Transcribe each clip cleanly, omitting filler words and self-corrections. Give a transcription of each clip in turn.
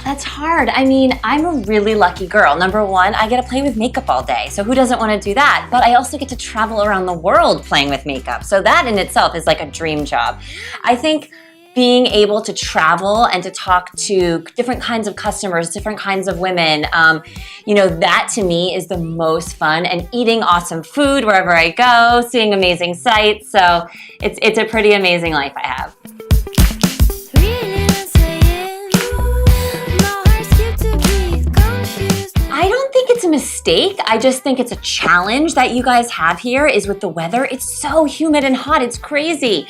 That's hard. I mean, I'm a really lucky girl. Number one, I get to play with makeup all day. So who doesn't want to do that? But I also get to travel around the world playing with makeup. So that in itself is like a dream job. I think being able to travel and to talk to different kinds of customers, different kinds of women, that to me is the most fun. And eating awesome food wherever I go, seeing amazing sights. So it's a pretty amazing life I have. I don't think it's a mistake. I just think it's a challenge that you guys have here is with the weather. It's so humid and hot, it's crazy.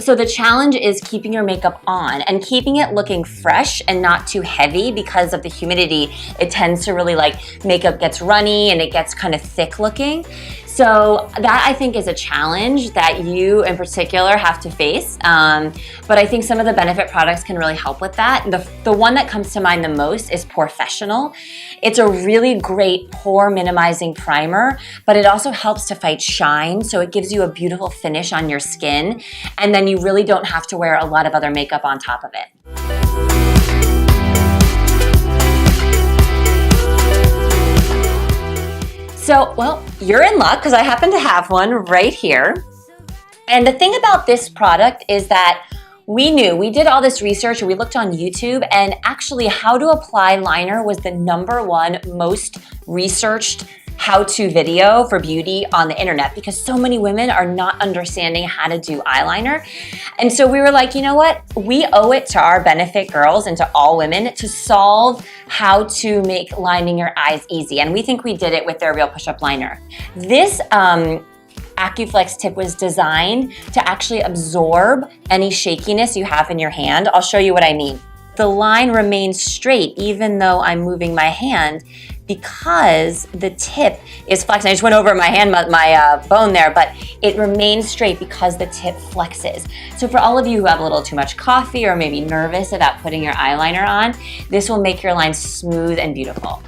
So the challenge is keeping your makeup on and keeping it looking fresh and not too heavy because of the humidity. It tends to really makeup gets runny and it gets kind of thick looking. So that I think is a challenge that you in particular have to face. But I think some of the Benefit products can really help with that. The one that comes to mind the most is Professional. It's a really great pore minimizing primer, but it also helps to fight shine. So it gives you a beautiful finish on your skin. And then you really don't have to wear a lot of other makeup on top of it. So, well, you're in luck because I happen to have one right here. And the thing about this product is that we did all this research, we looked on YouTube, and actually how to apply liner was the #1 most researched how-to video for beauty on the internet because so many women are not understanding how to do eyeliner. And so we were like, you know what? We owe it to our Benefit girls and to all women to solve how to make lining your eyes easy. And we think we did it with their Real Push-Up Liner. This AccuFlex tip was designed to actually absorb any shakiness you have in your hand. I'll show you what I mean. The line remains straight even though I'm moving my hand because the tip is flexing. I just went over my bone there, but it remains straight because the tip flexes. So for all of you who have a little too much coffee or maybe nervous about putting your eyeliner on, this will make your line smooth and beautiful.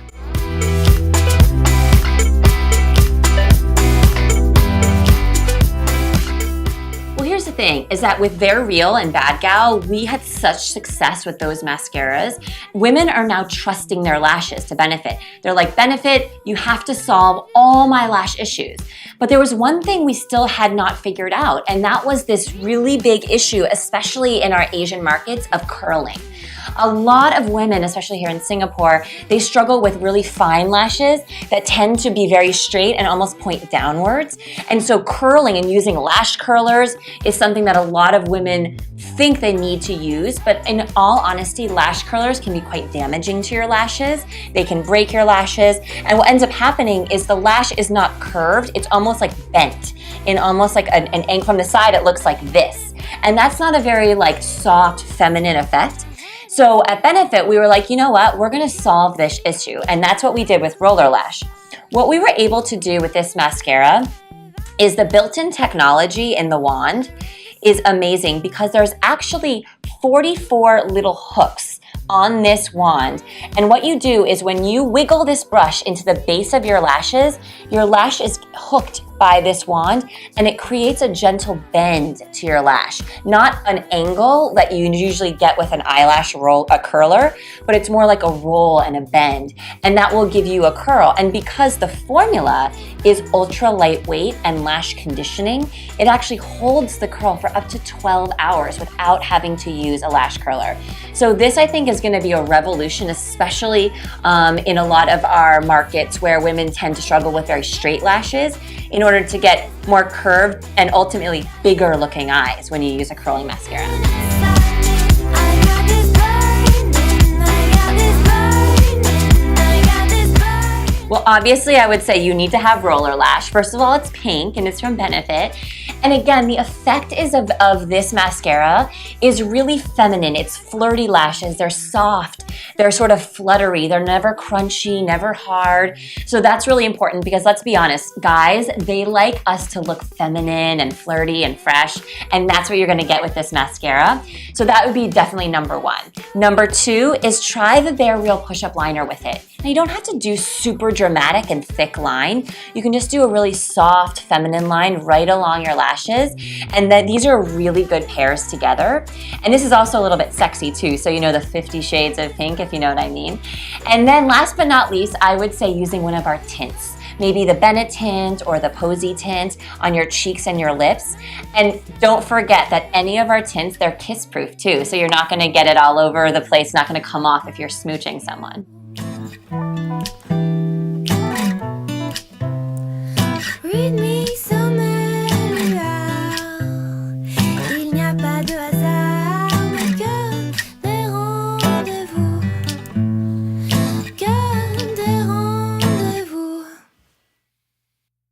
Here's the thing, is that with their Real and Bad Gal, we had such success with those mascaras. Women are now trusting their lashes to Benefit. They're like, Benefit, you have to solve all my lash issues. But there was one thing we still had not figured out, and that was this really big issue, especially in our Asian markets, of curling. A lot of women, especially here in Singapore, they struggle with really fine lashes that tend to be very straight and almost point downwards. And so curling and using lash curlers is something that a lot of women think they need to use, but in all honesty, lash curlers can be quite damaging to your lashes. They can break your lashes, and what ends up happening is the lash is not curved, it's almost like bent. In almost like an angle from the side, it looks like this. And that's not a very soft, feminine effect. So at Benefit, we were like, you know what? We're gonna solve this issue. And that's what we did with Roller Lash. What we were able to do with this mascara is the built-in technology in the wand is amazing because there's actually 44 little hooks on this wand. And what you do is when you wiggle this brush into the base of your lash is hooked by this wand and it creates a gentle bend to your lash. Not an angle that you usually get with an eyelash roll, a curler, but it's more like a roll and a bend. And that will give you a curl. And because the formula is ultra lightweight and lash conditioning, it actually holds the curl for up to 12 hours without having to use a lash curler. So this I think is gonna be a revolution, especially in a lot of our markets where women tend to struggle with very straight lashes in order to get more curved and ultimately bigger looking eyes when you use a curling mascara. Well, obviously I would say you need to have Roller Lash. First of all, it's pink and it's from Benefit. And again, the effect of this mascara is really feminine. It's flirty lashes, they're soft, they're sort of fluttery, they're never crunchy, never hard. So that's really important because let's be honest, guys, they like us to look feminine and flirty and fresh, and that's what you're gonna get with this mascara. So that would be definitely #1. #2 is try the Bare Real Push-Up Liner with it. Now you don't have to do super dramatic and thick line. You can just do a really soft feminine line right along your lashes, and then these are really good pairs together. And this is also a little bit sexy too, so you know the 50 shades of pink, if you know what I mean. And then last but not least, I would say using one of our tints. Maybe the Bennett tint or the Posy tint on your cheeks and your lips. And don't forget that any of our tints, they're kiss proof too, so you're not gonna get it all over the place, not gonna come off if you're smooching someone.